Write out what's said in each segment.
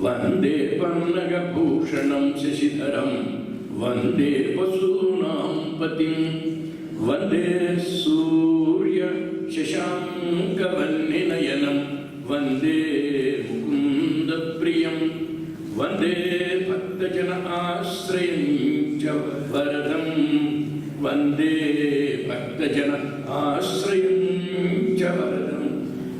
Vande Pannagabhushanam Shashidharam Vande Pasunam Patim Vande Surya Shashankavaninayanam Vande Mukunda Priyam Vande Bhaktajana Ashrayam Varadam Vande Bhaktajana Ashrayam Varadam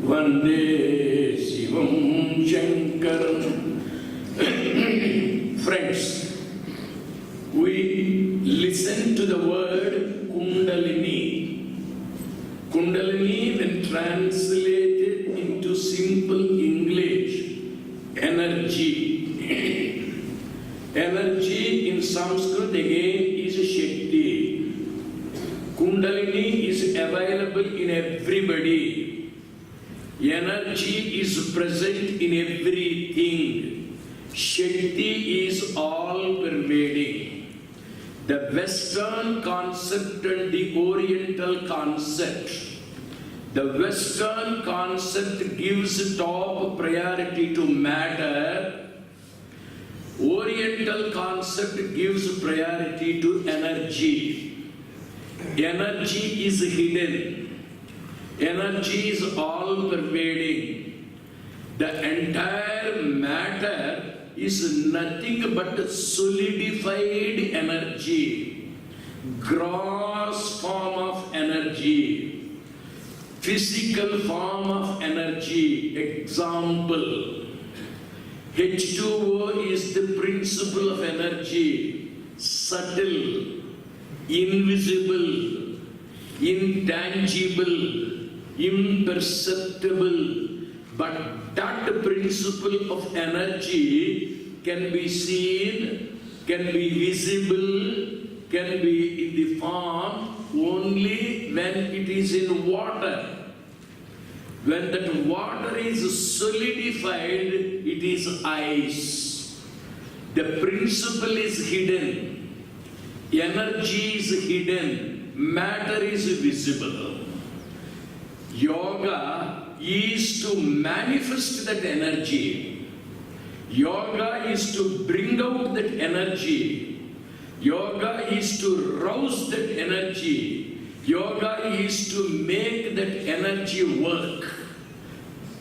Vande Shivam Shankaram. Friends, we listen to the word Kundalini. Kundalini, when translated into simple English, energy. Energy in Sanskrit again is Shakti. Kundalini is available in everybody. Energy is present in everything. Shakti is all pervading. The Western concept and the Oriental concept. The Western concept gives top priority to matter. Oriental concept gives priority to energy. Energy is hidden. Energy is all pervading. The entire matter is nothing but solidified energy, gross form of energy, physical form of energy. Example, H2O is the principle of energy, subtle, invisible, intangible, imperceptible. But that principle of energy can be seen, can be visible, can be in the form only when it is in water. When that water is solidified, it is ice. The principle is hidden. Energy is hidden. Matter is visible. Yoga is to manifest that energy. Yoga is to bring out that energy. Yoga is to rouse that energy. Yoga is to make that energy work.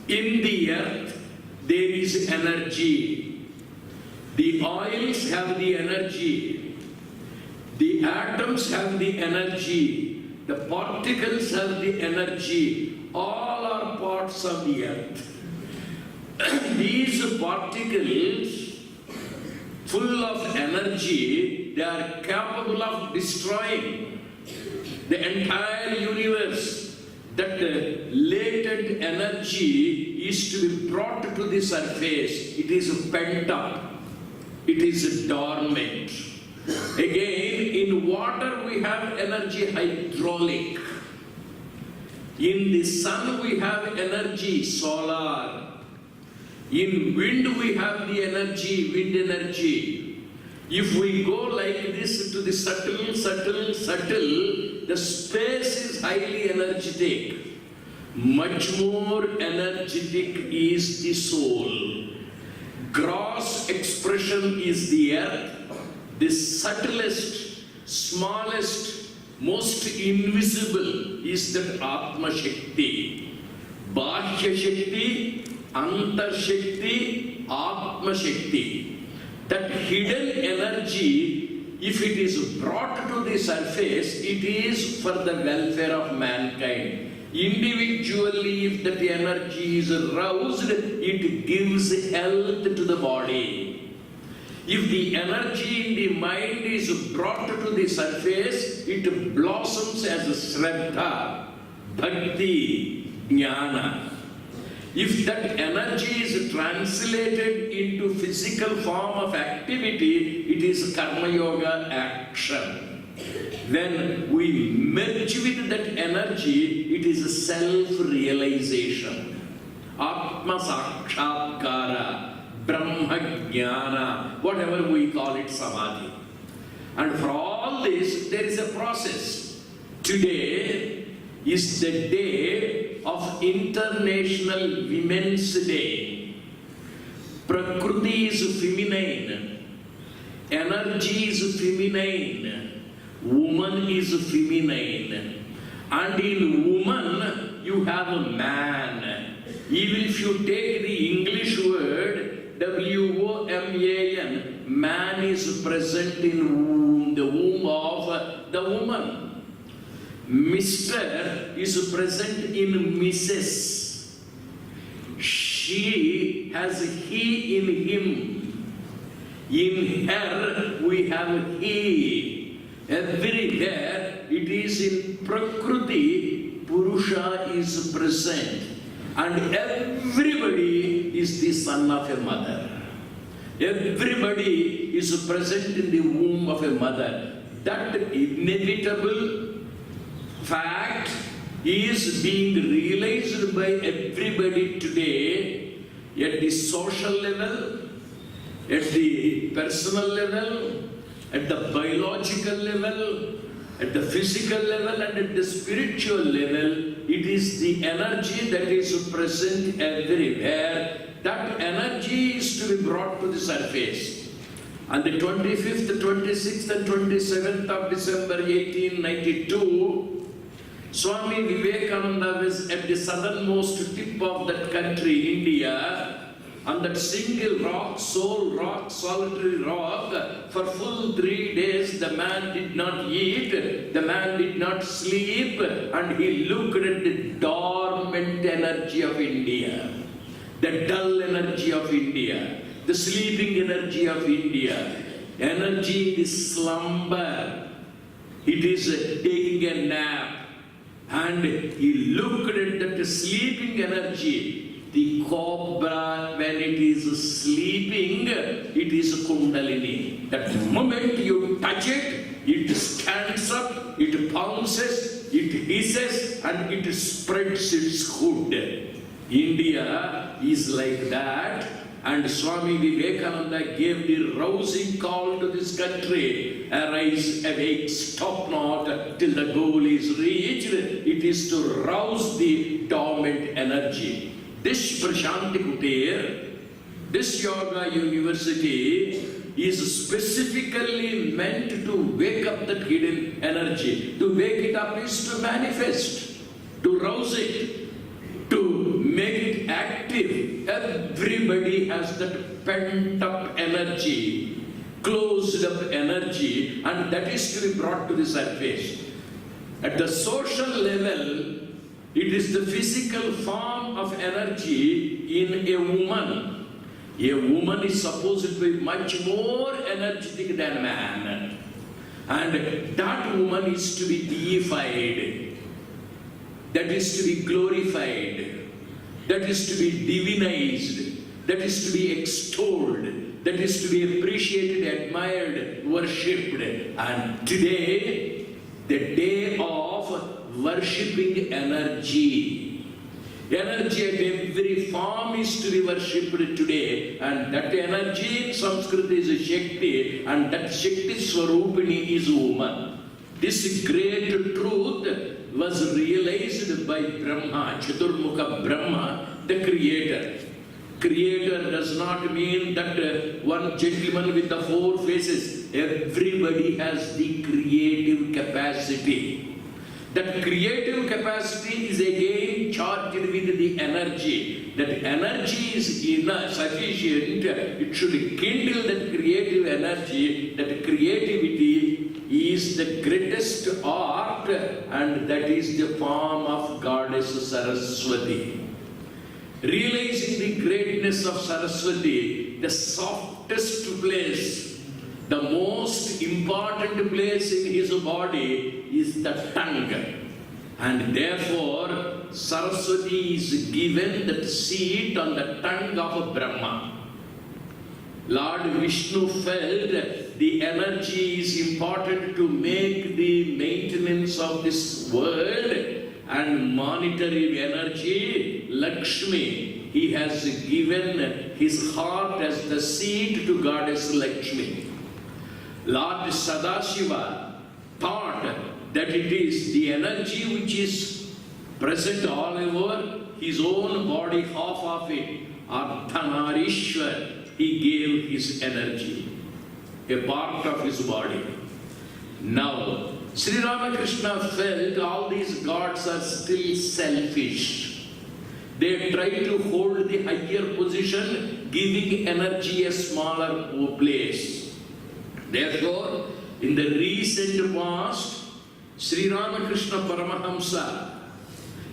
In the earth, there is energy. The oils have the energy. The atoms have the energy. The particles have the energy. All are parts of the earth. These particles, full of energy, they are capable of destroying the entire universe. That latent energy is to be brought to the surface. It is pent up. It is dormant. Again, in water we have energy hydraulic. In the sun we have energy solar. In wind we have the energy, wind energy. If we go like this to the subtle, the space is highly energetic. Much more energetic is the soul. Gross expression is the earth. The subtlest, smallest, most invisible is that Atma Shakti. Bahya Shakti, Antar Shakti, Atma Shakti. That hidden energy, if it is brought to the surface, it is for the welfare of mankind. Individually, if that energy is aroused, it gives health to the body. If the energy in the mind is brought to the surface, it blossoms as Shraddha, Bhakti, Jnana. If that energy is translated into physical form of activity, it is Karma Yoga action. When we merge with that energy, it is self-realization. Atma Sakshatkara, Brahma Jnana, whatever we call it, Samadhi. And for all this, there is a process. Today is the day of International Women's Day. Prakriti is feminine. Energy is feminine. Woman is feminine. And in woman, you have a man. Even if you take the English word, W-O-M-A-N, man is present in the womb of the woman. Mr. is present in Mrs. She has he in him. In her, we have he. Everywhere, it is in Prakriti, Purusha is present. And everybody is the son of a mother. Everybody is present in the womb of a mother. That inevitable fact is being realized by everybody today at the social level, at the personal level, at the biological level, at the physical level, and at the spiritual level. It is the energy that is present everywhere. That energy is to be brought to the surface. On the 25th, 26th, and 27th of December 1892, Swami Vivekananda was at the southernmost tip of that country, India, on that single rock, sole rock, solitary rock. For full 3 days, the man did not eat, the man did not sleep, and he looked at the dormant energy of India, the dull energy of India, the sleeping energy of India. Energy is slumber. It is taking a nap. And he looked at that sleeping energy. The cobra, when it is sleeping, it is Kundalini. That moment you touch it, it stands up, it pounces, it hisses, and it spreads its hood. India is like that. And Swami Vivekananda gave the rousing call to this country. Arise, awake, stop not till the goal is reached. It is to rouse the dormant energy. This Prashanti Kutir, this yoga university is specifically meant to wake up that hidden energy. To wake it up is to manifest, to rouse it, to make it active. Everybody has that pent up energy, closed up energy, and that is to be brought to the surface. At the social level, it is the physical form of energy in a woman. A woman is supposed to be much more energetic than a man. And that woman is to be deified. That is to be glorified. That is to be divinized. That is to be extolled. That is to be appreciated, admired, worshipped. And today, the day of worshipping energy. Energy at every form is to be worshipped today. And that energy in Sanskrit is Shakti. And that Shakti Swarupini is woman. This great truth was realized by Brahma, Chaturmukha Brahma, the creator. Creator does not mean that one gentleman with the 4 faces. Everybody has the creative capacity. That creative capacity is again charged with the energy. That energy is enough, sufficient. It should kindle that creative energy. That creativity is the greatest art, and that is the form of Goddess Saraswati. Realizing the greatness of Saraswati, the softest place, the most important place in his body is the tongue. And therefore, Saraswati is given that seat on the tongue of Brahma. Lord Vishnu felt the energy is important to make the maintenance of this world, and monetary energy, Lakshmi, he has given his heart as the seat to Goddess Lakshmi. Lord Sadashiva thought that it is the energy which is present all over his own body, half of it, Ardhanarishwar, he gave his energy, a part of his body. Now, Sri Ramakrishna felt all these gods are still selfish. They try to hold the higher position, giving energy a smaller place. Therefore, in the recent past, Sri Ramakrishna Paramahamsa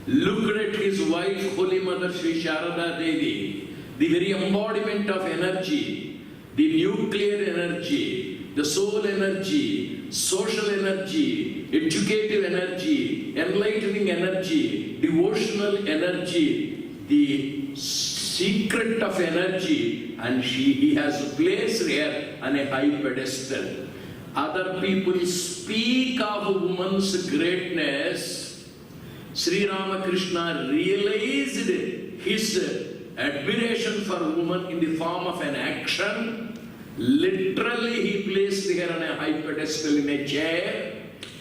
looked at his wife, Holy Mother Sri Sharada Devi, the very embodiment of energy, the nuclear energy, the soul energy, social energy, educative energy, enlightening energy, devotional energy, the secret of energy, and he has placed her on a high pedestal. Other people speak of a woman's greatness. Sri Ramakrishna realized his admiration for a woman in the form of an action. Literally, he placed her on a high pedestal in a chair.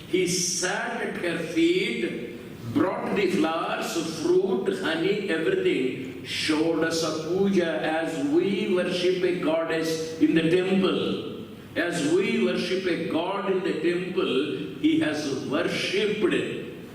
He sat at her feet, brought the flowers, fruit, honey, everything, showed us a puja as we worship a goddess in the temple. As we worship a god in the temple, he has worshipped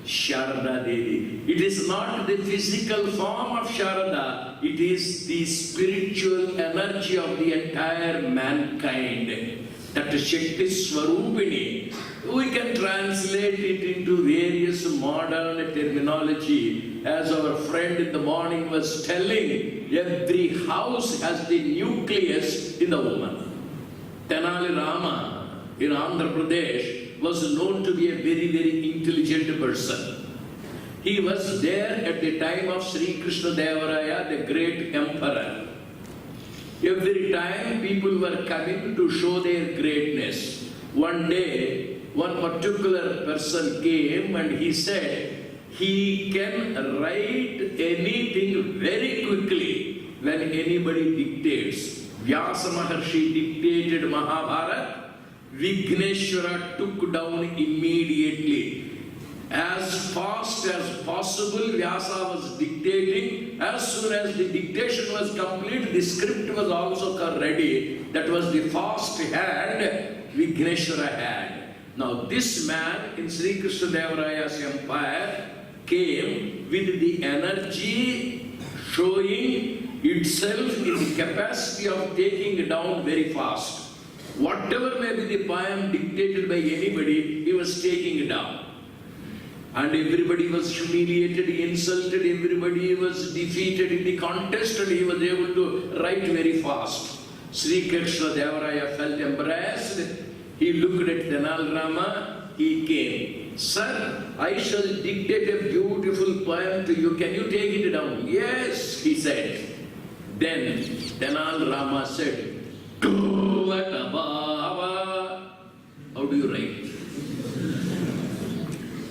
Sharada Devi. It is not the physical form of Sharada, it is the spiritual energy of the entire mankind. That Shakti Swarupini, we can translate it into various modern terminology. As our friend in the morning was telling, every house has the nucleus in the woman. Tenali Rama in Andhra Pradesh was known to be a very, very intelligent person. He was there at the time of Sri Krishna Devaraya, the great emperor. Every time people were coming to show their greatness. One day, one particular person came and he said, he can write anything very quickly when anybody dictates. Vyasa Maharshi dictated Mahabharata, Vighneshwara took down immediately. As fast as possible, Vyasa was dictating. As soon as the dictation was complete, the script was also ready. That was the fast hand Vighneshwara had. Now this man in Sri Krishna Devaraya's empire came with the energy showing itself in the capacity of taking down very fast. Whatever may be the poem dictated by anybody, he was taking it down. And everybody was humiliated, insulted, everybody was defeated in the contest, and he was able to write very fast. Sri Krishna Devaraya felt embarrassed. He looked at Tenali Rama, he came. Sir, I shall dictate a beautiful poem to you. Can you take it down? Yes, he said. Then Tenali Rama said, Kuvata Baba. How do you write?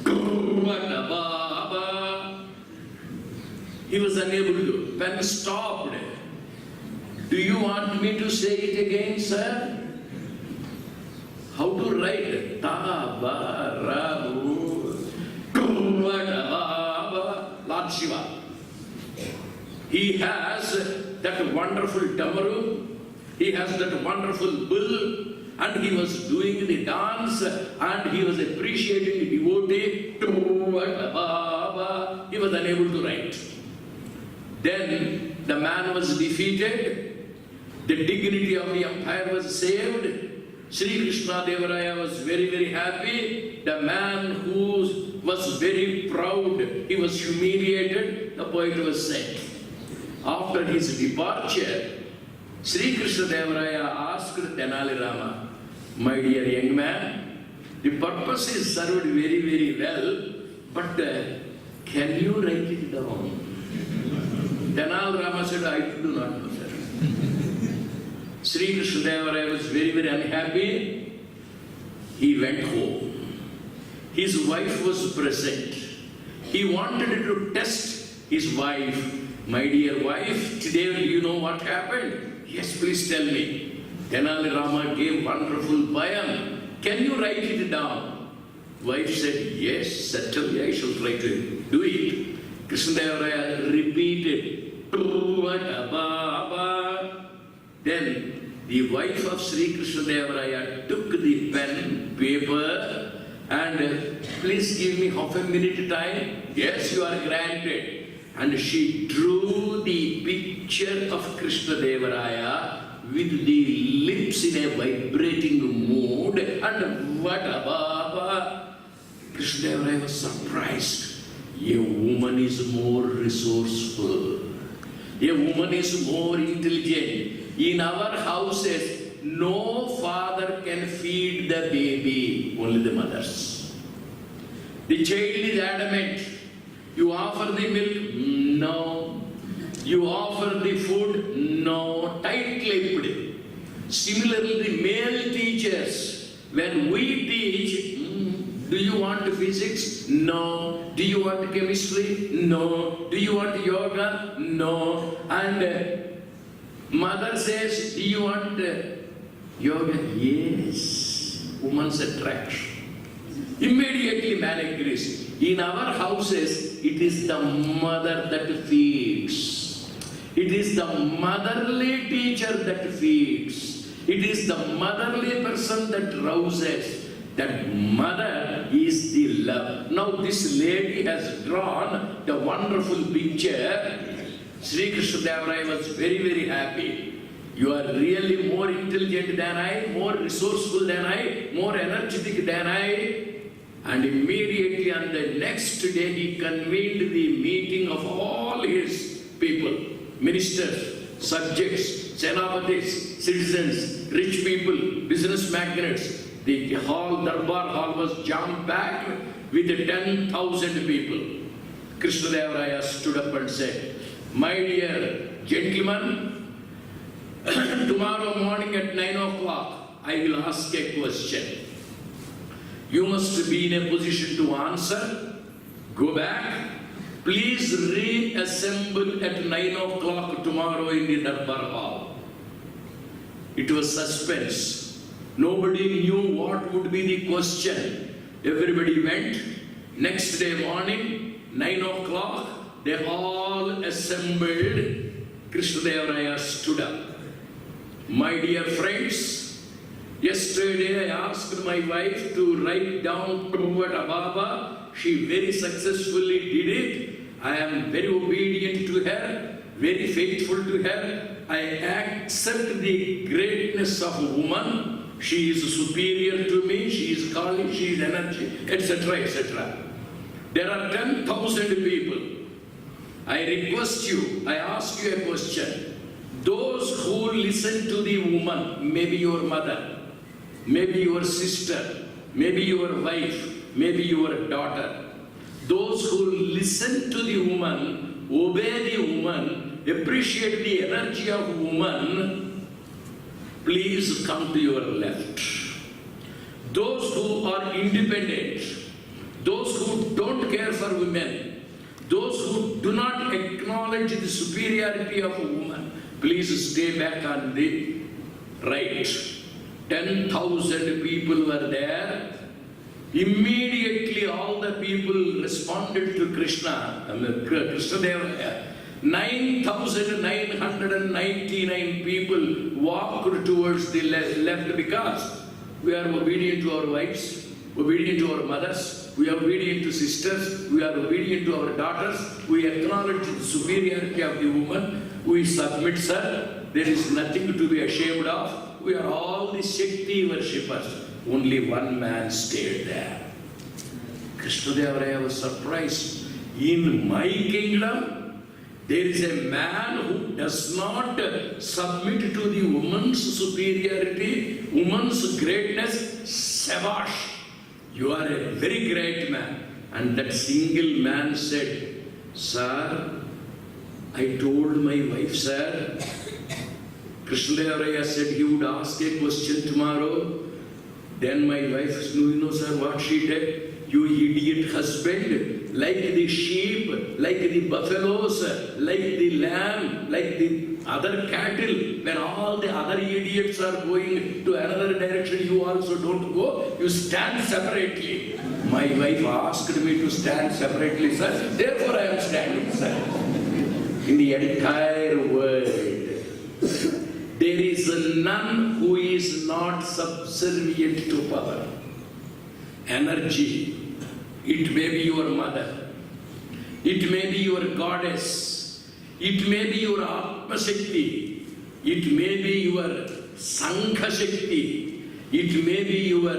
Kuvata Baba. He was unable to. Pen stopped. Do you want me to say it again, sir? How to write? Ta ba ra bu. Kuvata Baba. Lord Shiva. He has that wonderful damaru, he has that wonderful bull, and he was doing the dance, and he was appreciating the devotee. He was unable to write. Then the man was defeated, the dignity of the empire was saved. Sri Krishna Devaraya was very, very happy. The man who was very proud, he was humiliated, the poet was said. After his departure, Sri Krishna Devaraya asked Tenali Rama, my dear young man, the purpose is served very, very well, but can you write it down? Tenali Rama said, I do not know, sir. Sri Krishna Devaraya was very, very unhappy. He went home. His wife was present. He wanted to test his wife. My dear wife, today do you know what happened? Yes, please tell me. Tenali Rama gave wonderful poem. Can you write it down? Wife said, yes, certainly I shall try to do it. Krishna Devaraya repeated Then the wife of Sri Krishna Deva Raya took the pen, paper, and please give me half a minute time. Yes, you are granted. And she drew the picture of Krishna Deva Raya with the lips in a vibrating mood, and Vadababa. Krishna Deva Raya was surprised. A woman is more resourceful. A woman is more intelligent. In our houses, no father can feed the baby, only the mothers. The child is adamant. You offer the milk? No. You offer the food? No. Tight-lipped. Similarly, the male teachers, when we teach, do you want physics? No. Do you want chemistry? No. Do you want yoga? No. And mother says, do you want yoga? Yes. Woman's attraction. Immediately man agrees. In our houses, it is the mother that feeds. It is the motherly teacher that feeds. It is the motherly person that rouses. That mother is the love. Now this lady has drawn the wonderful picture. Sri Krishna Deva Raya was very, very happy. You are really more intelligent than I, more resourceful than I, more energetic than I. And immediately on the next day he convened the meeting of all his people, ministers, subjects, senapatis, citizens, rich people, business magnates. The hall, Darbar hall was jam-packed with 10,000 people. Krishna Deva Raya stood up and said, my dear gentlemen, tomorrow morning at 9 o'clock, I will ask a question. You must be in a position to answer. Go back. Please reassemble at 9 o'clock tomorrow in the Darbar hall. It was suspense. Nobody knew what would be the question. Everybody went. Next day morning, 9 o'clock, they all assembled. Krishna Deva Raya stood up. My dear friends, yesterday I asked my wife to write down Prabhupada Baba. She very successfully did it. I am very obedient to her, very faithful to her. I accept the greatness of a woman. She is superior to me, she is calling, she is energy, etc., etc. There are 10,000 people. I request you, I ask you a question. Those who listen to the woman, maybe your mother, maybe your sister, maybe your wife, maybe your daughter, those who listen to the woman, obey the woman, appreciate the energy of woman, please come to your left. Those who are independent, those who don't care for women, those who do not acknowledge the superiority of a woman, please stay back on the right. 10,000 people were there. Immediately all the people responded to Krishna. Krishna Deva. 9,999 people walked towards the left because we are obedient to our wives, obedient to our mothers, we are obedient to sisters, we are obedient to our daughters, we acknowledge the superiority of the woman, we submit, sir, there is nothing to be ashamed of, we are all the Shakti worshippers. Only one man stayed there. Krishna Deva Raya was surprised. In my kingdom, there is a man who does not submit to the woman's superiority, woman's greatness. Shabash, you are a very great man. And that single man said, sir, I told my wife, sir, Krishna Deva Raya said he would ask a question tomorrow. Then my wife said, you know, sir, what she did? You idiot husband, like the sheep, like the buffaloes, like the lamb, like the other cattle, when all the other idiots are going to another direction, you also don't go, you stand separately. My wife asked me to stand separately, sir, therefore I am standing, sir. in the entire world. There is none who is not subservient to power. Energy, it may be your mother, it may be your goddess, it may be your Atma Shakti, it may be your Sankha Shakti, it may be your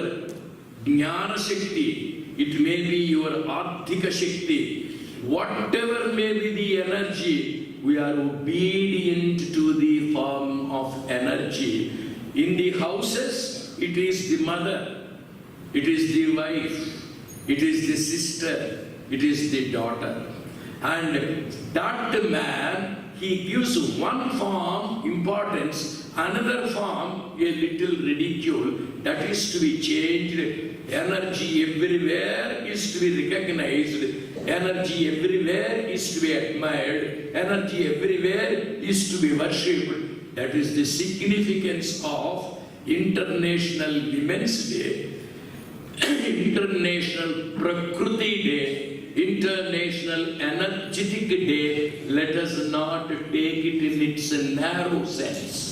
Jnana Shakti, it may be your Ardhika Shakti. Whatever may be the energy, we are obedient to the form of energy. In the houses, it is the mother, it is the wife, it is the sister, it is the daughter. And that man, he gives one form importance, another form a little ridicule. That is to be changed. Energy everywhere is to be recognized. Energy everywhere is to be admired. Energy everywhere is to be worshipped. That is the significance of International Women's Day, International Prakruti Day, International Energetic Day. Let us not take it in its narrow sense.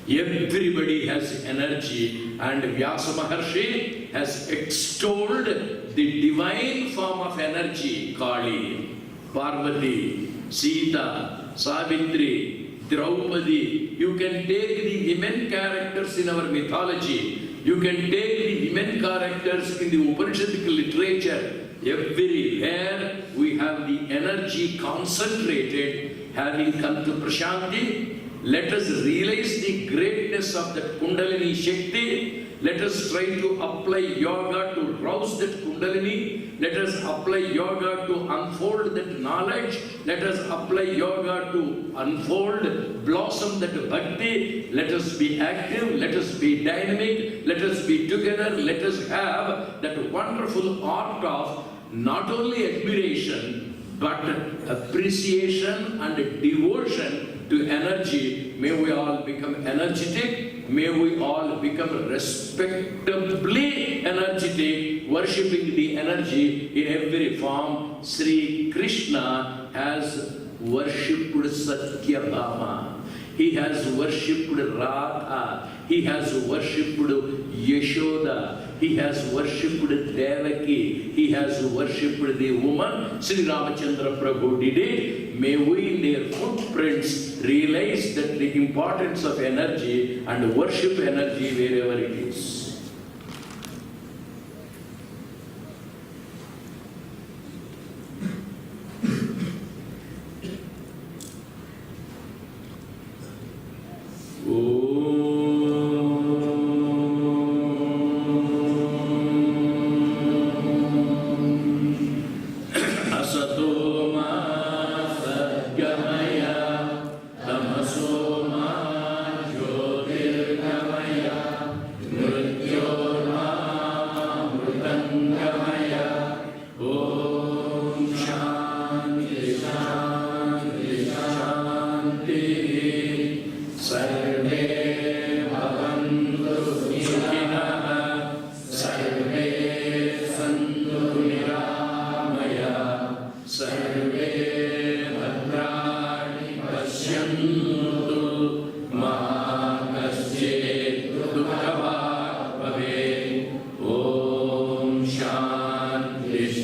Everybody has energy, and Vyasa Maharshi has extolled the divine form of energy: Kali, Parvati, Sita, Savitri, Draupadi. You can take the women characters in our mythology. You can take the women characters in the Upanishadic literature. Everywhere we have the energy concentrated. Having come to Prashanti, let us realize the greatness of that Kundalini Shakti. Let us try to apply yoga to rouse that Kundalini. Let us apply yoga to unfold that knowledge. Let us apply yoga to unfold, blossom that bhakti. Let us be active. Let us be dynamic. Let us be together. Let us have that wonderful art of not only admiration, but appreciation and devotion to energy. May we all become energetic. May we all become respectably energetic, worshipping the energy in every form. Sri Krishna has worshipped Satyabhama. He has worshipped Radha. He has worshipped Yashoda. He has worshipped Devaki. He has worshipped the woman. Sri Ramachandra Prabhu did it. May we in their footprints realize that the importance of energy and worship energy wherever it is.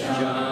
Shanti.